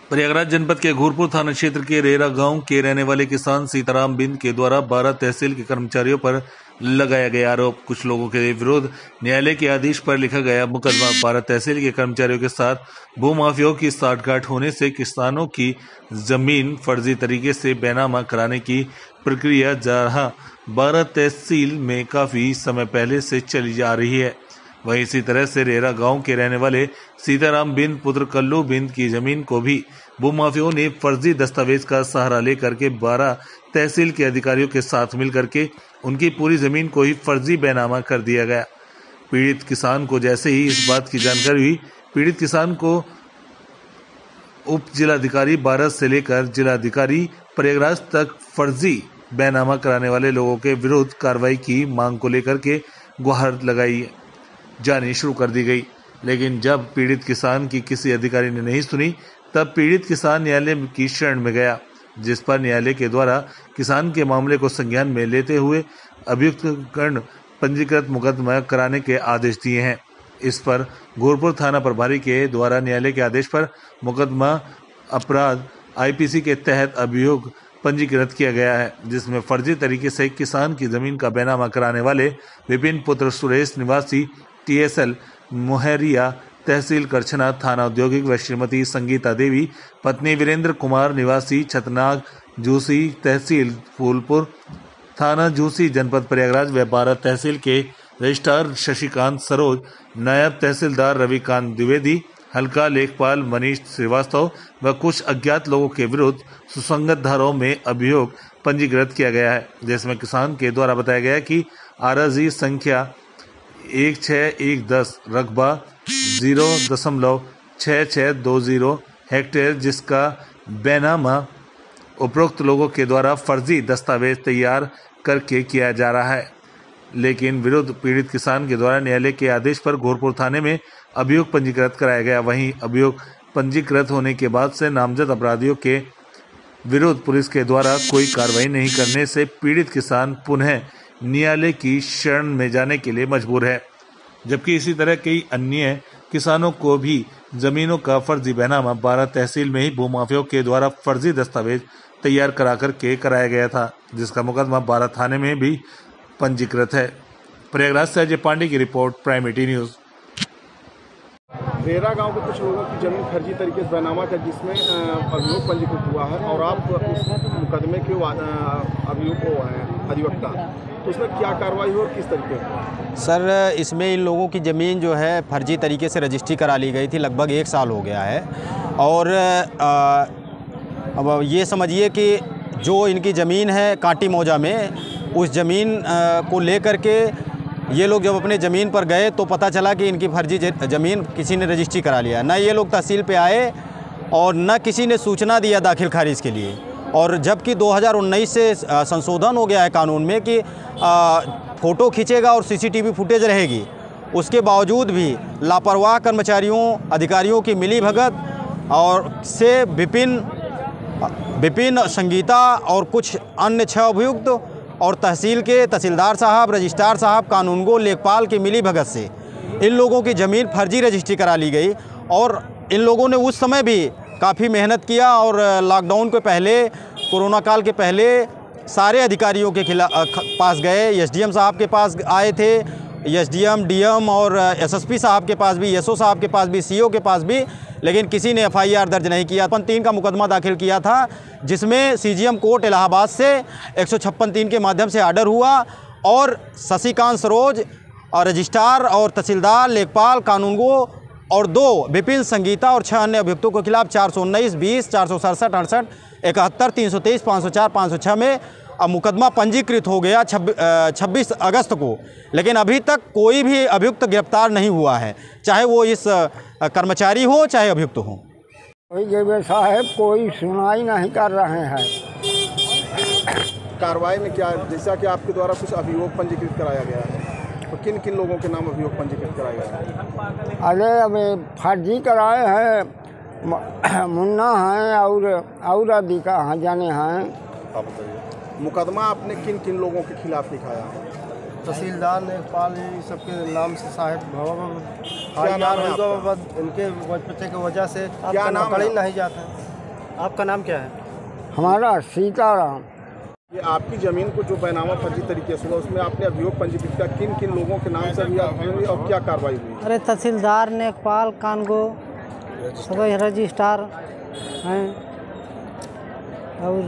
प्रयागराज जनपद के घोरपुर थाना क्षेत्र के रेरा गांव के रहने वाले किसान सीताराम बिंद के द्वारा 12 तहसील के कर्मचारियों पर लगाया गया आरोप। कुछ लोगों के विरुद्ध न्यायालय के आदेश पर लिखा गया मुकदमा। 12 तहसील के कर्मचारियों के साथ भूमाफियाओं की साठगांठ होने से किसानों की जमीन फर्जी तरीके से बेनामा कराने की प्रक्रिया जहां 12 तहसील में काफी समय पहले से चली आ रही है, वहीं इसी तरह से रेरा गांव के रहने वाले सीताराम बिंद पुत्र कल्लू बिंद की जमीन को भी भूमाफियाओं ने फर्जी दस्तावेज का सहारा लेकर के 12 तहसील के अधिकारियों के साथ मिलकर के उनकी पूरी जमीन को ही फर्जी बेनामा कर दिया गया। पीड़ित किसान को जैसे ही इस बात की जानकारी हुई, पीड़ित किसान को उप जिलाधिकारी 12 से लेकर जिलाधिकारी प्रयागराज तक फर्जी बेनामा कराने वाले लोगों के विरुद्ध कार्रवाई की मांग को लेकर के गुहार लगाई जानी शुरू कर दी गई। लेकिन जब पीड़ित किसान की किसी अधिकारी ने नहीं सुनी, तब पीड़ित किसान न्यायालय की शरण में गया, जिस पर न्यायालय के द्वारा किसान के मामले को संज्ञान में लेते हुए अभियुक्त पंजीकृत मुकदमा कराने के आदेश दिए हैं। इस पर घोरपुर थाना प्रभारी के द्वारा न्यायालय के आदेश पर मुकदमा अपराध आईपीसी के तहत अभियोग पंजीकृत किया गया है, जिसमें फर्जी तरीके से किसान की जमीन का बेनामा कराने वाले विपिन पुत्र सुरेश निवासी TSL मोहरिया तहसील करछना थाना औद्योगिक व श्रीमती संगीता देवी पत्नी वीरेंद्र कुमार निवासी छतनाग जूसी तहसील फूलपुर थाना जूसी जनपद प्रयागराज व 12 तहसील के रजिस्ट्रार शशिकांत सरोज, नायब तहसीलदार रविकांत द्विवेदी, हल्का लेखपाल मनीष श्रीवास्तव व कुछ अज्ञात लोगों के विरुद्ध सुसंगत धाराओं में अभियोग पंजीकृत किया गया है, जिसमें किसान के द्वारा बताया गया कि आरजी संख्या 16110 रकबा 0.6620 हेक्टेयर, जिसका बेनामा उपरोक्त लोगों के द्वारा फर्जी दस्तावेज तैयार करके किया जा रहा है। लेकिन विरुद्ध पीड़ित किसान के द्वारा न्यायालय के आदेश पर घोरपुर थाने में अभियोग पंजीकृत कराया गया। वहीं अभियोग पंजीकृत होने के बाद से नामजद अपराधियों के विरुद्ध पुलिस के द्वारा कोई कार्रवाई नहीं करने से पीड़ित किसान पुनः न्यायालय की शरण में जाने के लिए मजबूर है, जबकि इसी तरह कई अन्य किसानों को भी जमीनों का फर्जी बेनामा 12 तहसील में ही भूमाफियाओं के द्वारा फर्जी दस्तावेज तैयार करा करके कराया गया था, जिसका मुकदमा 12 थाने में भी पंजीकृत है। प्रयागराज से अजय पांडे की रिपोर्ट, प्राइम 18 न्यूज। रेरा गांव के कुछ लोगों की जमीन फर्जी तरीके से बेनामा था, जिसमें अभियोग पंजीकृत हुआ है और आप उस मुकदमे के अभियोग को हैं अधिवक्ता, तो उसमें क्या कार्रवाई हो और किस तरीके से? सर, इसमें इन लोगों की ज़मीन जो है फर्जी तरीके से रजिस्ट्री करा ली गई थी, लगभग 1 साल हो गया है। और अब ये समझिए कि जो इनकी ज़मीन है कांटी मौजा में, उस ज़मीन को लेकर के ये लोग जब अपने ज़मीन पर गए तो पता चला कि इनकी फर्जी ज़मीन किसी ने रजिस्ट्री करा लिया। न ये लोग तहसील पे आए और न किसी ने सूचना दिया दाखिल खारिज के लिए। और जबकि 2019 से संशोधन हो गया है कानून में कि फ़ोटो खींचेगा और CCTV फुटेज रहेगी, उसके बावजूद भी लापरवाह कर्मचारियों अधिकारियों की मिलीभगत और से विपिन संगीता और कुछ अन्य 6 अभियुक्त और तहसील के तहसीलदार साहब, रजिस्ट्रार साहब, कानूनगो, लेखपाल की मिलीभगत से इन लोगों की ज़मीन फर्जी रजिस्ट्री करा ली गई। और इन लोगों ने उस समय भी काफ़ी मेहनत किया और लॉकडाउन के पहले, कोरोना काल के पहले सारे अधिकारियों के पास गए। SDM साहब के पास आए थे, SDM, DM और SSP साहब के पास भी, SO साहब के पास भी, CO के पास भी, लेकिन किसी ने FIR दर्ज नहीं किया। 3 का मुकदमा दाखिल किया था, जिसमें CGM कोर्ट इलाहाबाद से 156(3) के माध्यम से ऑर्डर हुआ और शशिकांत सरोज और रजिस्ट्रार और तहसीलदार, लेखपाल, कानूनगो और 2 विपिन संगीता और 6 अन्य अभियुक्तों के खिलाफ 419, 20, 467, 68, 71, 323, 504, 506 में अब मुकदमा पंजीकृत हो गया 26 अगस्त को। लेकिन अभी तक कोई भी अभियुक्त गिरफ्तार नहीं हुआ है, चाहे वो इस कर्मचारी हो चाहे अभियुक्त हो। कोई साहब कोई सुनवाई नहीं कर रहे हैं। कार्रवाई में क्या, जैसा कि आपके द्वारा कुछ अभियोग पंजीकृत कराया गया है, तो किन किन लोगों के नाम अभियोग पंजीकृत कराया गया है? अरे अभी फर्जी कराए हैं, मुन्ना हैं और अधिका हाँ जाने हैं। आप बताइए, मुकदमा आपने किन किन लोगों के खिलाफ लिखाया है? तहसीलदार, लेखपाल, सबके नाम से साहब क्या नाम है आपका? इनके बच्चे की वजह से क्या नाम पकड़ी नहीं जाता है। आपका नाम क्या है? हमारा सीताराम। ये आपकी ज़मीन को जो बैनामा फर्जी तरीके से हुआ उसमें आपने अभियोग पंजीकृत किया, किन किन लोगों के नाम से अभियोग हुई और क्या कार्रवाई हुई? अरे तहसीलदार नेकपाल कानगो सभी रजिस्ट्रार हैं और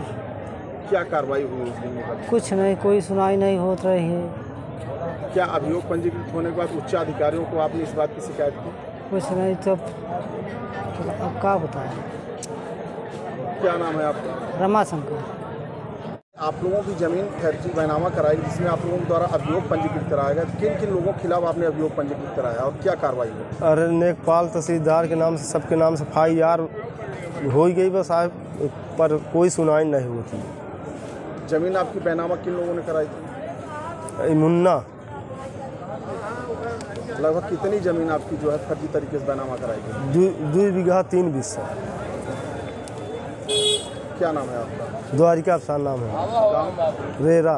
क्या कार्रवाई हुई उस दिन में? कुछ नहीं, कोई सुनाई नहीं होत रही है। क्या अभियोग पंजीकृत होने के बाद उच्च अधिकारियों को आपने इस बात की शिकायत की? कुछ नहीं, तब अब क्या बताएं। क्या नाम है आपका? रमाशंकर। आप लोगों की ज़मीन फर्जी बैनामा कराई जिसमें आप लोगों द्वारा अभियोग पंजीकृत कराया गया, किन किन लोगों के खिलाफ आपने अभियोग पंजीकृत कराया और क्या कार्रवाई हुई? अरे नेकपाल तहसीलदार के नाम से सबके नाम से FIR हो ही गई बस साहब, पर कोई सुनाई नहीं होती। ज़मीन आपकी बैनामा किन लोगों ने कराई थी? मुन्ना। लगभग कितनी ज़मीन आपकी जो है फर्जी तरीके से बैनामा कराई गई? 2 बीघा 3 बिस्सा। क्या नाम है आपका? द्वारिका प्रसाद नाम है। गाँव? रेरा।